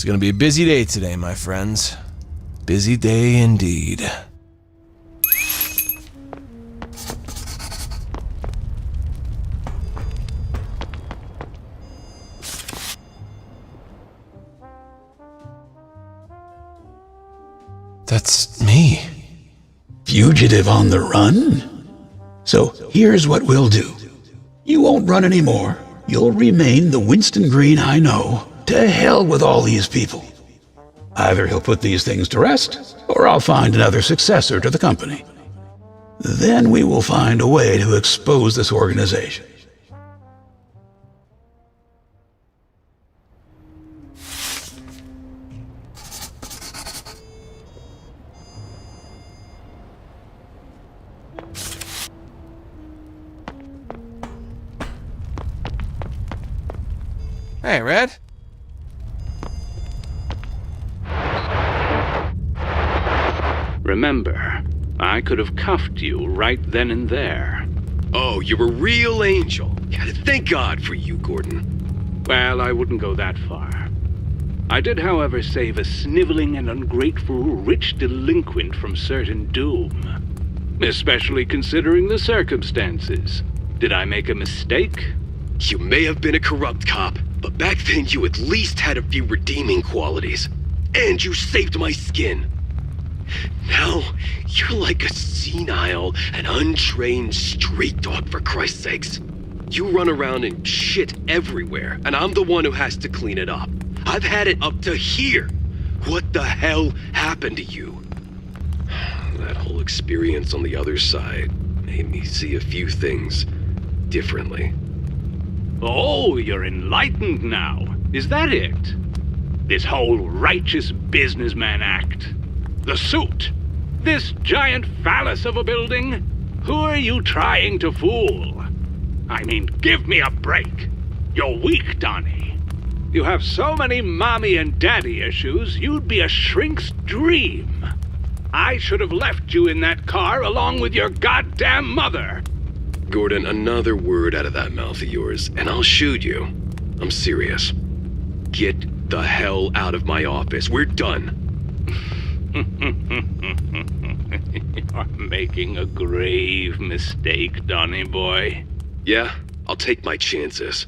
It's gonna be a busy day today, my friends. Busy day indeed. That's me. Fugitive on the run? So here's what we'll do. You won't run anymore. You'll remain the Winston Green I know. To hell with all these people. Either he'll put these things to rest, or I'll find another successor to the company. Then we will find a way to expose this organization. Hey, Red. Remember, I could have cuffed you right then and there. Oh, you're a real angel. Yeah, thank God for you, Gordon. Well, I wouldn't go that far. I did, however, save a sniveling and ungrateful rich delinquent from certain doom. Especially considering the circumstances. Did I make a mistake? You may have been a corrupt cop, but back then you at least had a few redeeming qualities. And you saved my skin. Now, you're like a senile and untrained street dog, for Christ's sakes. You run around and shit everywhere, and I'm the one who has to clean it up. I've had it up to here. What the hell happened to you? That whole experience on the other side made me see a few things differently. Oh, you're enlightened now. Is that it? This whole righteous businessman act. The suit. This giant phallus of a building. Who are you trying to fool? I mean, give me a break. You're weak, Donnie. You have so many mommy and daddy issues, you'd be a shrink's dream. I should have left you in that car along with your goddamn mother. Gordon, another word out of that mouth of yours, and I'll shoot you. I'm serious. Get the hell out of my office. We're done. You're making a grave mistake, Donnie boy. Yeah, I'll take my chances.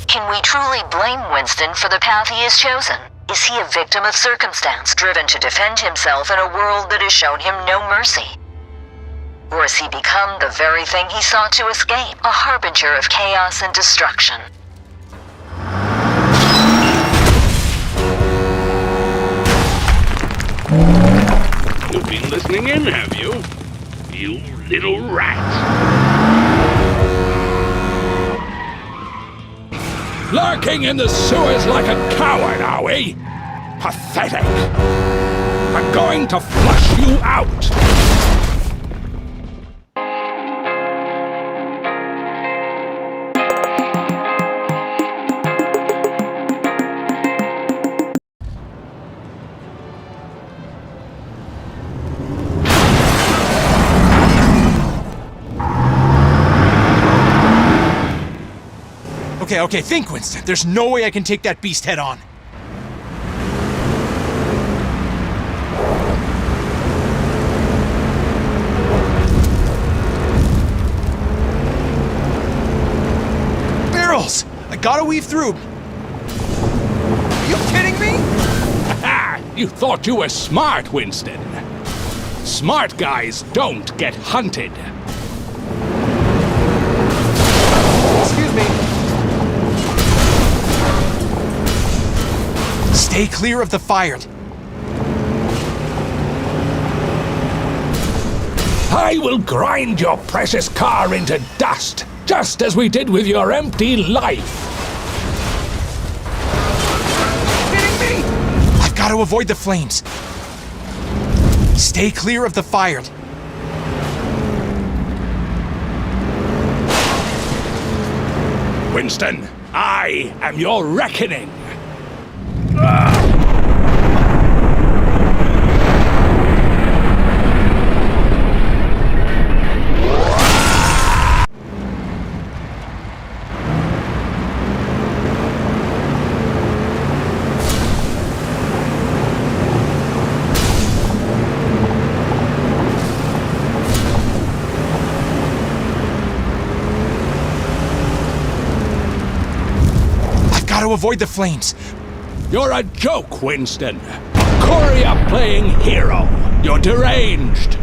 Can we truly blame Winston for the path he has chosen? Is he a victim of circumstance, driven to defend himself in a world that has shown him no mercy? Or has he become the very thing he sought to escape, a harbinger of chaos and destruction? You've been listening in, have you? You little rat. Lurking in the sewers like a coward, are we? Pathetic. I'm going to flush you out. Okay, think, Winston. There's no way I can take that beast head on. Barrels! I gotta weave through. Are you kidding me? Ha! You thought you were smart, Winston. Smart guys don't get hunted. Excuse me. Stay clear of the fire. I will grind your precious car into dust, just as we did with your empty life. Kidding me? I've got to avoid the flames. Stay clear of the fire. Winston. I am your reckoning. Got to avoid the flames. You're a joke, Winston. Courier playing hero. You're deranged.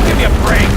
Give me a break.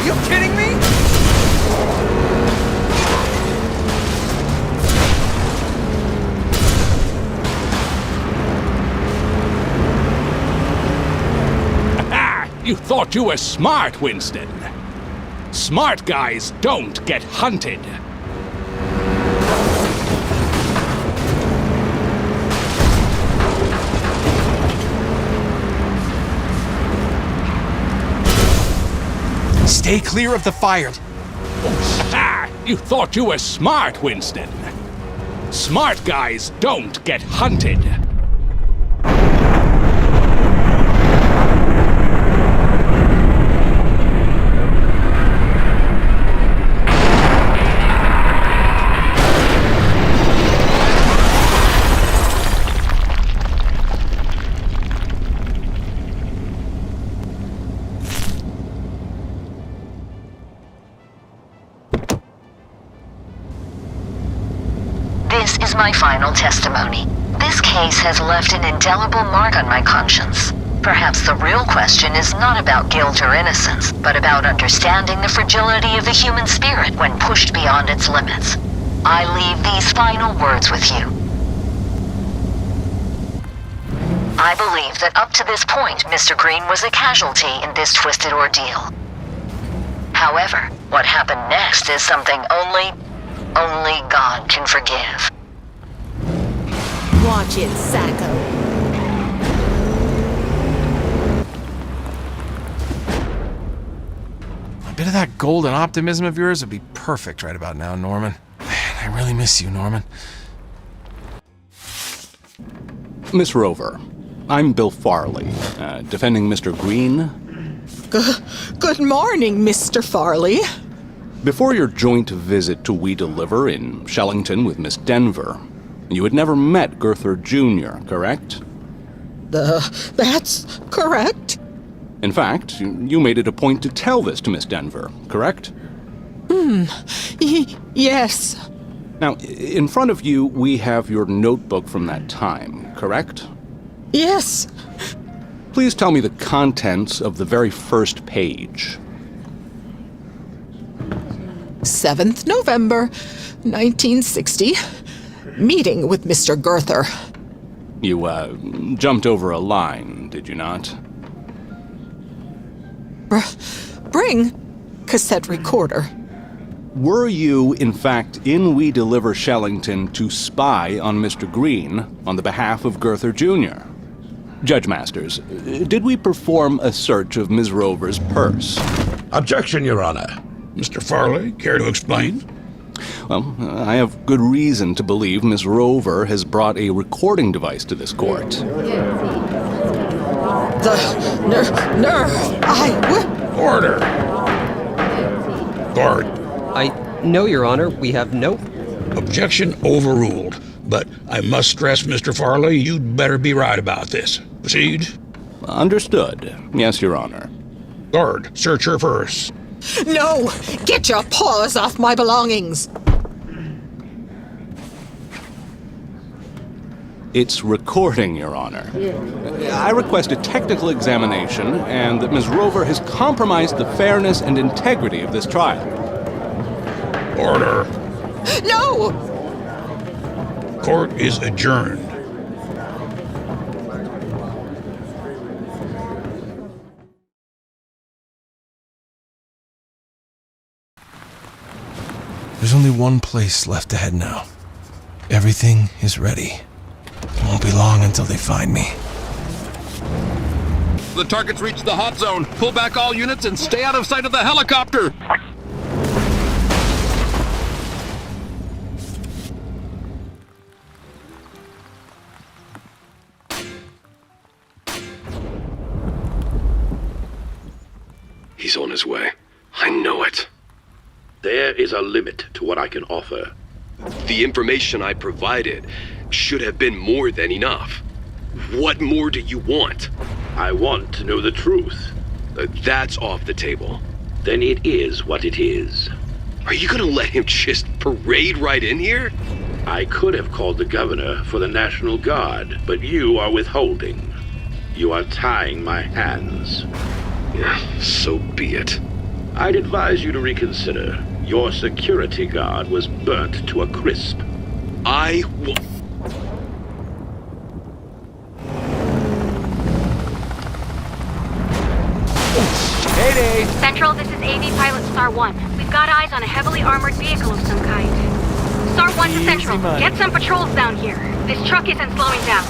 You kidding me? Ah, you thought you were smart, Winston. Smart guys don't get hunted. Stay clear of the fire. Ah, you thought you were smart, Winston. Smart guys don't get hunted. This is my final testimony. This case has left an indelible mark on my conscience. Perhaps the real question is not about guilt or innocence, but about understanding the fragility of the human spirit when pushed beyond its limits. I leave these final words with you. I believe that up to this point, Mr. Green was a casualty in this twisted ordeal. However, what happened next is something only God can forgive. Watch it, Sacco. A bit of that golden optimism of yours would be perfect right about now, Norman. Man, I really miss you, Norman. Miss Rover, I'm Bill Farley, defending Mr. Green. Good morning, Mr. Farley. Before your joint visit to We Deliver in Shellington with Miss Denver, you had never met Gurther Jr., correct? That's correct. In fact, you made it a point to tell this to Miss Denver, correct? Yes. Now, in front of you, we have your notebook from that time, correct? Yes. Please tell me the contents of the very first page. 7th November, 1960. Meeting with Mr. Gurther. You, jumped over a line, did you not? Bring cassette recorder. Were you, in fact, in We Deliver Shellington to spy on Mr. Green on the behalf of Gurther Jr.? Judge Masters, did we perform a search of Ms. Rover's purse? Objection, Your Honor. Mr. Farley, care to explain? Well, I have good reason to believe Miss Rover has brought a recording device to this court. The nerve. Order! Guard. No, Your Honor, we have no... Objection overruled. But I must stress, Mr. Farley, you'd better be right about this. Proceed. Understood. Yes, Your Honor. Guard, search her purse. No! Get your paws off my belongings! It's recording, Your Honor. I request a technical examination and that Ms. Rover has compromised the fairness and integrity of this trial. Order. No! Court is adjourned. There's only one place left to head now. Everything is ready. It won't be long until they find me. The target's reached the hot zone. Pull back all units and stay out of sight of the helicopter. He's on his way. I know it. There is a limit to what I can offer. The information I provided should have been more than enough. What more do you want? I want to know the truth. That's off the table. Then it is what it is. Are you gonna let him just parade right in here? I could have called the governor for the National Guard, but you are withholding. You are tying my hands. Yeah, so be it. I'd advise you to reconsider. Your security guard was burnt to a crisp. I will... Central, this is AV Pilot Star 1. We've got eyes on a heavily armored vehicle of some kind. Star 1 to Central, get some patrols down here. This truck isn't slowing down.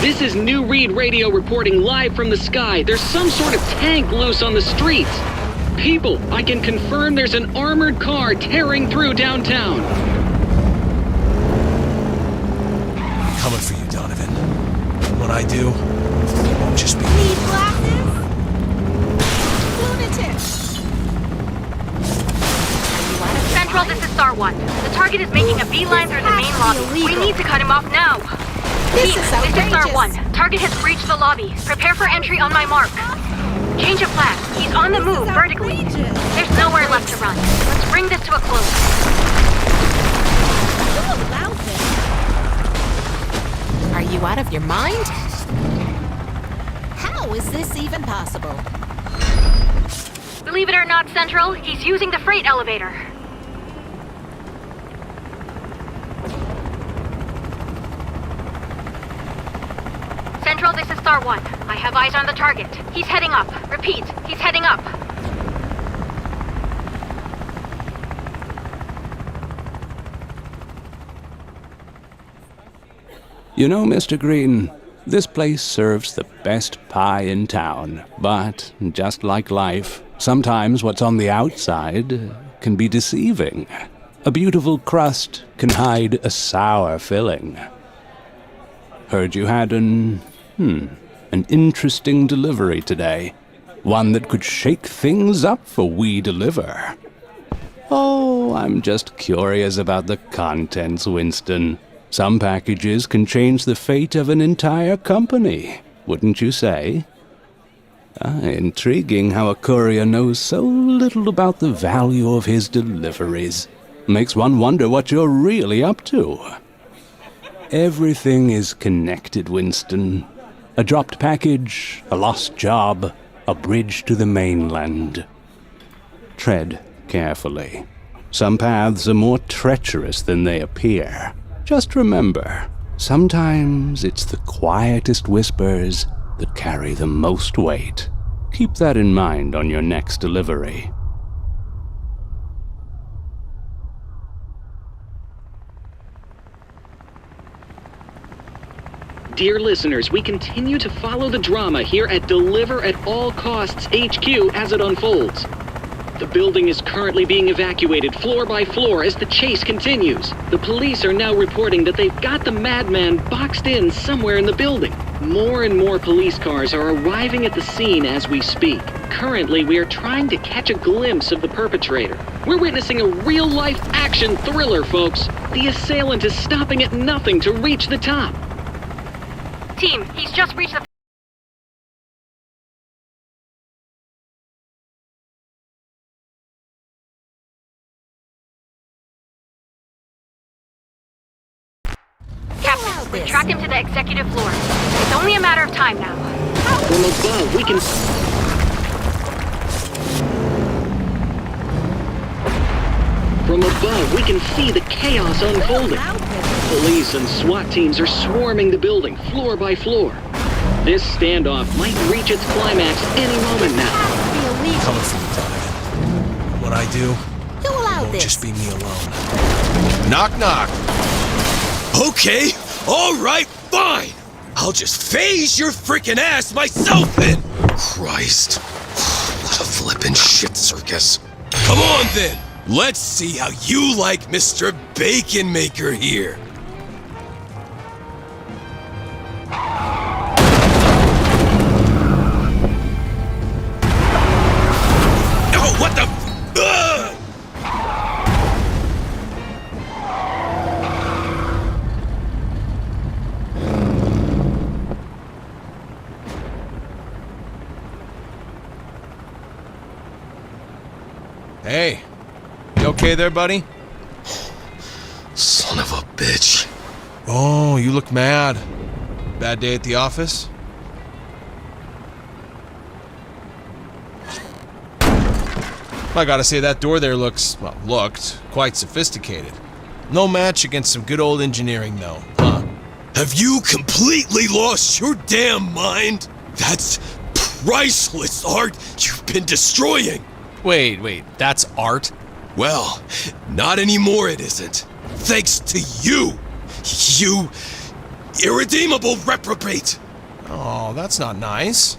This is New Reed Radio reporting live from the sky. There's some sort of tank loose on the streets. People, I can confirm there's an armored car tearing through downtown. Coming for you, Donovan. And when I do, it won't just be me. Need glasses? Lunatic! Central, this is Star 1. The target is making a beeline through the main lobby. We need to cut him off now. This Team, is this is Star outrageous. 1. Target has breached the lobby. Prepare for entry on my mark. Change of plan. He's on the move vertically. There's nowhere left to run. Let's bring this to a close. Who allowed this? Are you out of your mind? How is this even possible? Believe it or not, Central, he's using the freight elevator. Central, this is Star 1. I have eyes on the target. He's heading up. Repeat, he's heading up. You know, Mr. Green, this place serves the best pie in town. But, just like life, sometimes what's on the outside can be deceiving. A beautiful crust can hide a sour filling. Heard you had an interesting delivery today. One that could shake things up for We Deliver. Oh, I'm just curious about the contents, Winston. Some packages can change the fate of an entire company, wouldn't you say? Intriguing how a courier knows so little about the value of his deliveries. Makes one wonder what you're really up to. Everything is connected, Winston. A dropped package, a lost job, a bridge to the mainland. Tread carefully. Some paths are more treacherous than they appear. Just remember, sometimes it's the quietest whispers that carry the most weight. Keep that in mind on your next delivery. Dear listeners, we continue to follow the drama here at Deliver at All Costs HQ as it unfolds. The building is currently being evacuated floor by floor as the chase continues. The police are now reporting that they've got the madman boxed in somewhere in the building. More and more police cars are arriving at the scene as we speak. Currently, we are trying to catch a glimpse of the perpetrator. We're witnessing a real-life action thriller, folks. The assailant is stopping at nothing to reach the top. Team, he's just reached the Captain, we've tracked him to the executive floor. It's only a matter of time now. From above, we can... From above, we can see the chaos unfolding. Police and SWAT teams are swarming the building, floor by floor. This standoff might reach its climax any moment now. Coming from the dive. What I do won't just be me alone. Knock, knock. Okay, alright, fine. I'll just phase your freaking ass myself then. Christ. What a flippin' shit circus. Come on then. Let's see how you like Mr. Bacon Maker here. Oh, what the... Ugh! Hey, you okay there, buddy? Son of a bitch. Oh, you look mad. Bad day at the office? I gotta say, that door there looked quite sophisticated. No match against some good old engineering, though, huh? Have you completely lost your damn mind? That's priceless art you've been destroying. Wait, that's art? Well, not anymore it isn't. Thanks to you. You irredeemable reprobate. Oh, that's not nice.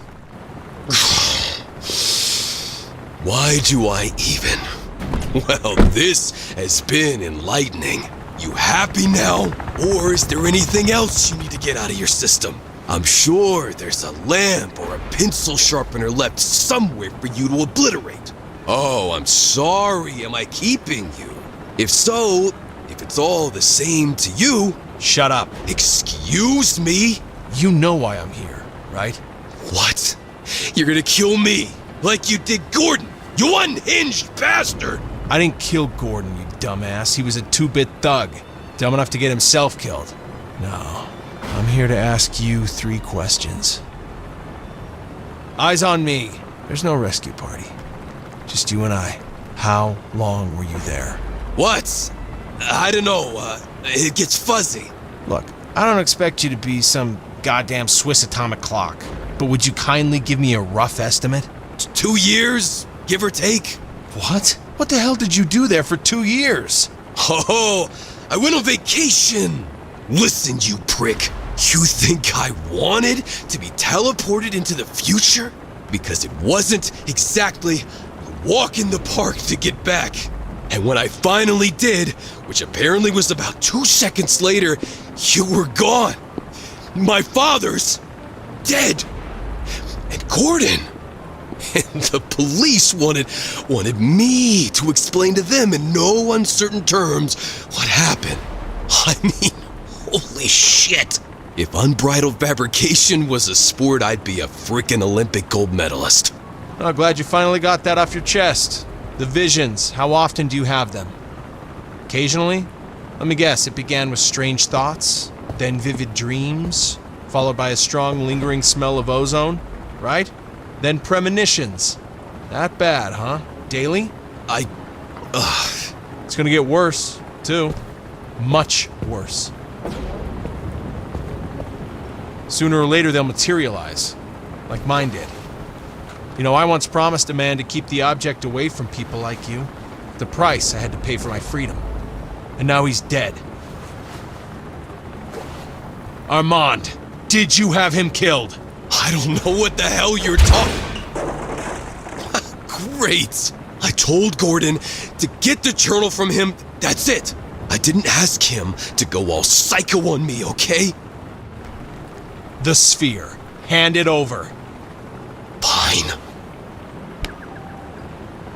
Why do I even? Well, this has been enlightening. You happy now? Or is there anything else you need to get out of your system? I'm sure there's a lamp or a pencil sharpener left somewhere for you to obliterate. Oh, I'm sorry, am I keeping you? If so, if it's all the same to you... Shut up. Excuse me? You know why I'm here, right? What? You're gonna kill me, like you did Gordon, you unhinged bastard! I didn't kill Gordon, you dumbass. He was a two-bit thug, dumb enough to get himself killed. No, I'm here to ask you 3 questions. Eyes on me. There's no rescue party. Just you and I. How long were you there? What? I don't know, it gets fuzzy. Look, I don't expect you to be some goddamn Swiss atomic clock, but would you kindly give me a rough estimate? 2 years, give or take. What? What the hell did you do there for 2 years? Oh, I went on vacation. Listen, you prick. You think I wanted to be teleported into the future? Because it wasn't exactly a walk in the park to get back. And when I finally did, which apparently was about 2 seconds later, you were gone. My father's dead. And Gordon. And the police wanted me to explain to them in no uncertain terms what happened. I mean, holy shit. If unbridled fabrication was a sport, I'd be a frickin' Olympic gold medalist. Oh, glad you finally got that off your chest. The visions, how often do you have them? Occasionally? Let me guess, it began with strange thoughts, then vivid dreams, followed by a strong lingering smell of ozone, right? Then premonitions. That bad, huh? Daily? It's gonna get worse, too. Much worse. Sooner or later they'll materialize, like mine did. You know, I once promised a man to keep the object away from people like you. The price I had to pay for my freedom. And now he's dead. Armand, did you have him killed? I don't know what the hell you're talking... Great! I told Gordon to get the journal from him, that's it. I didn't ask him to go all psycho on me, okay? The sphere. Hand it over. Fine.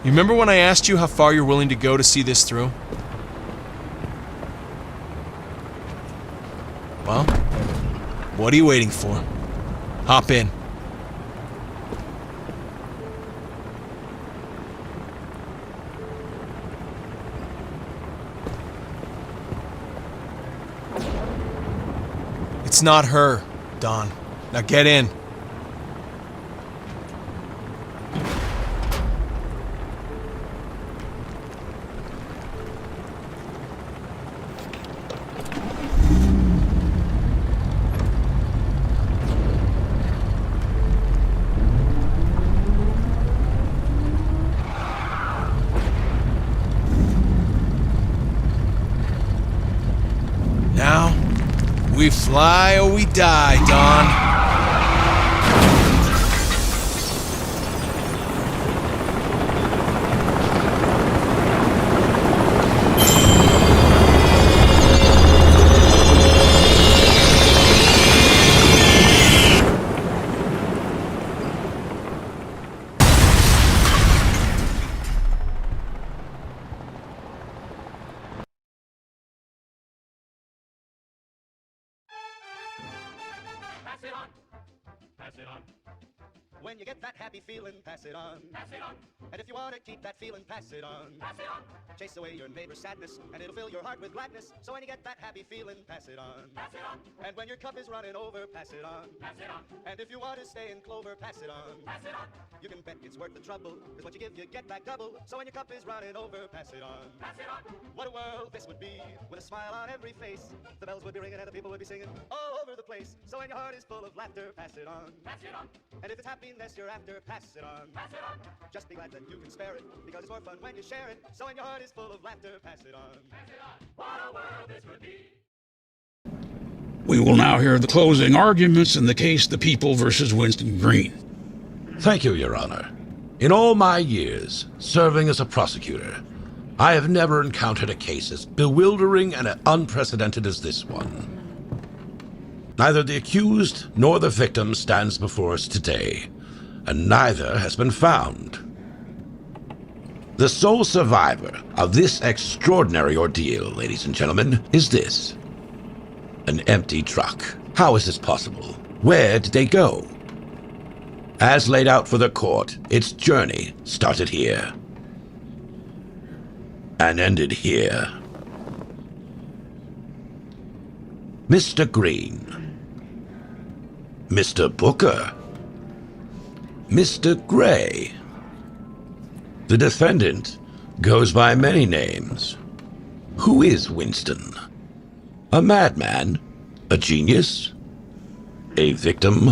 You remember when I asked you how far you're willing to go to see this through? Well, what are you waiting for? Hop in. That's not her, Don. Now get in. Now, we fly or we die, Don. Pass it on. Pass it on. When you get that happy feeling, pass it on. Pass it on. And if you want to keep that feeling, pass it on. Pass it on. Chase away your neighbor's sadness, and it'll fill your heart with gladness. So when you get that happy feeling, pass it on. Pass it on. And when your cup is running over, pass it on. Pass it on. And if you want to stay in clover, pass it on. Pass it on. You can bet it's worth the trouble, because what you give, you get back double. So when your cup is running over, pass it on. Pass it on. What a world this would be, with a smile on every face. The bells would be ringing and the people would be singing all over the place. So when your heart is full of laughter, pass it on. Pass it on. And if it's happiness you're after, pass it on. Pass it on. Just be glad that you can spare it, because it's more fun when you share it. So when your heart is full of laughter, pass it on. Pass it on. What a world this would be. We will now hear the closing arguments in the case The People versus Winston Green. Thank you, Your Honor. In all my years serving as a prosecutor, I have never encountered a case as bewildering and unprecedented as this one. Neither the accused nor the victim stands before us today, and neither has been found. The sole survivor of this extraordinary ordeal, ladies and gentlemen, is this: an empty truck. How is this possible? Where did they go? As laid out for the court, its journey started here and ended here. Mr. Green, Mr. Booker, Mr. Gray. The defendant goes by many names. Who is Winston? A madman? A genius? A victim?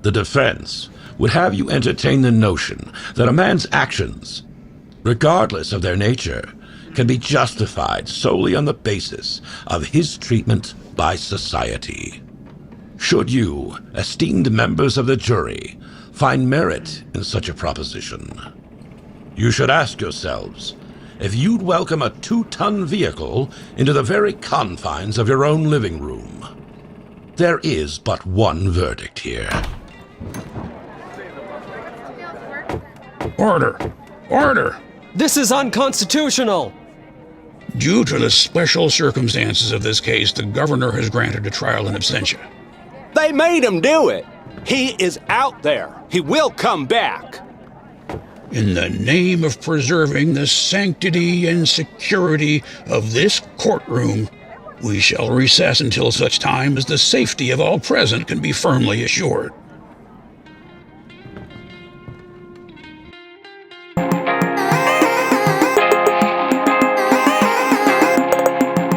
The defense would have you entertain the notion that a man's actions, regardless of their nature, can be justified solely on the basis of his treatment by society. Should you, esteemed members of the jury, find merit in such a proposition, you should ask yourselves if you'd welcome a 2-ton vehicle into the very confines of your own living room. There is but one verdict here. Order! Order! This is unconstitutional! Due to the special circumstances of this case, the governor has granted a trial in absentia. They made him do it. He is out there. He will come back. In the name of preserving the sanctity and security of this courtroom, we shall recess until such time as the safety of all present can be firmly assured.